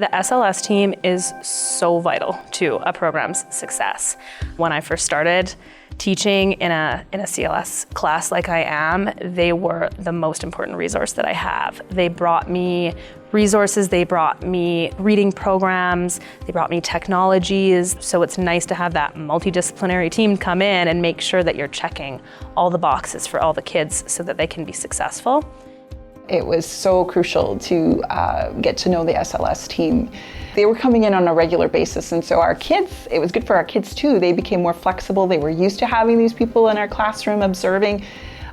The SLS team is so vital to a program's success. When I first started teaching in a CLS class like I am, they were the most important resource that I have. They brought me resources, they brought me reading programs, they brought me technologies. So it's nice to have that multidisciplinary team come in and make sure that you're checking all the boxes for all the kids so that they can be successful. It was so crucial to get to know the SLS team. They were coming in on a regular basis, and so our kids, it was good for our kids too. They became more flexible. They were used to having these people in our classroom observing.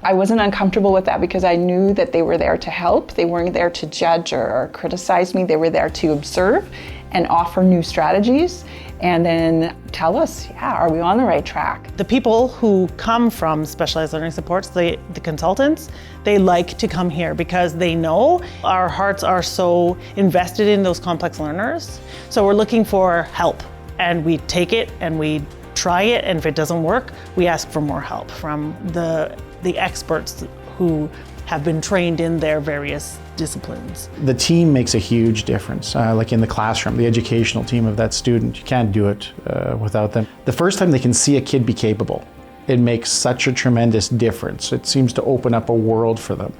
I wasn't uncomfortable with that because I knew that they were there to help. They weren't there to judge or criticize me. They were there to observe and offer new strategies and then tell us, are we on the right track? The people who come from specialized learning supports, the consultants, they like to come here because they know our hearts are so invested in those complex learners. So we're looking for help, and we take it and we try it, and if it doesn't work, we ask for more help from the experts who have been trained in their various disciplines. The team makes a huge difference. Like in the classroom, the educational team of that student, you can't do it without them. The first time they can see a kid be capable, it makes such a tremendous difference. It seems to open up a world for them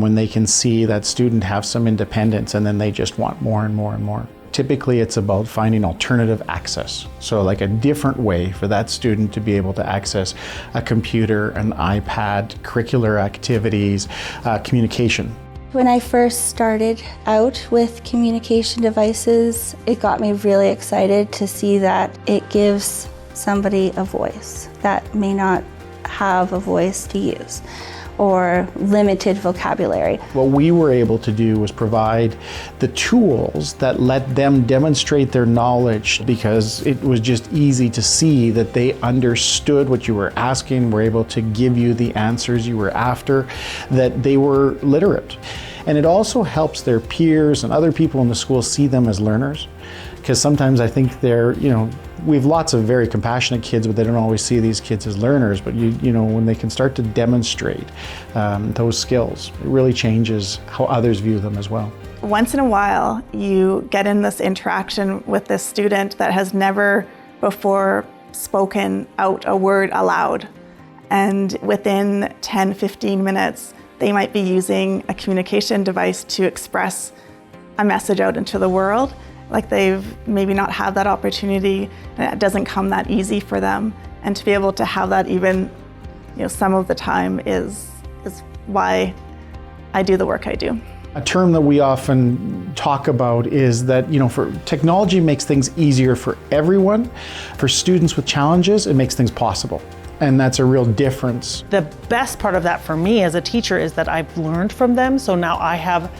when they can see that student have some independence, and then they just want more and more and more. Typically, it's about finding alternative access. So like a different way for that student to be able to access a computer, an iPad, curricular activities, communication. When I first started out with communication devices, it got me really excited to see that it gives somebody a voice that may not have a voice to use or limited vocabulary. What we were able to do was provide the tools that let them demonstrate their knowledge, because it was just easy to see that they understood what you were asking, were able to give you the answers you were after, that they were literate. And it also helps their peers and other people in the school see them as learners, because sometimes I think we have lots of very compassionate kids, but they don't always see these kids as learners. But when they can start to demonstrate those skills, it really changes how others view them as well. Once in a while, you get in this interaction with this student that has never before spoken out a word aloud. And within 10, 15 minutes, they might be using a communication device to express a message out into the world. Like they've maybe not had that opportunity, and it doesn't come that easy for them. And to be able to have that even, some of the time is why I do the work I do. A term that we often talk about is that, for technology makes things easier for everyone. For students with challenges, it makes things possible. And that's a real difference. The best part of that for me as a teacher is that I've learned from them, so now I have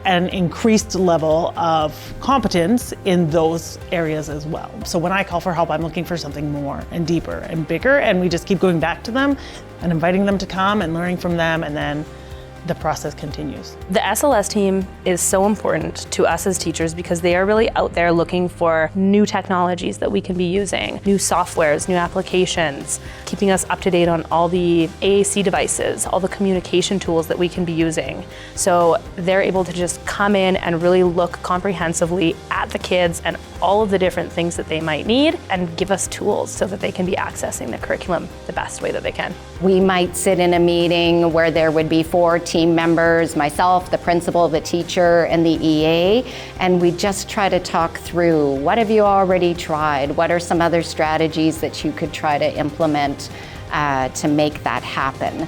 an increased level of competence in those areas as well. So when I call for help, I'm looking for something more and deeper and bigger, and we just keep going back to them and inviting them to come and learning from them, and then the process continues. The SLS team is so important to us as teachers because they are really out there looking for new technologies that we can be using, new softwares, new applications, keeping us up to date on all the AAC devices, all the communication tools that we can be using. So they're able to just come in and really look comprehensively at the kids and all of the different things that they might need and give us tools so that they can be accessing the curriculum the best way that they can. We might sit in a meeting where there would be 4 team members, myself, the principal, the teacher, and the EA, and we just try to talk through, what have you already tried? What are some other strategies that you could try to implement to make that happen?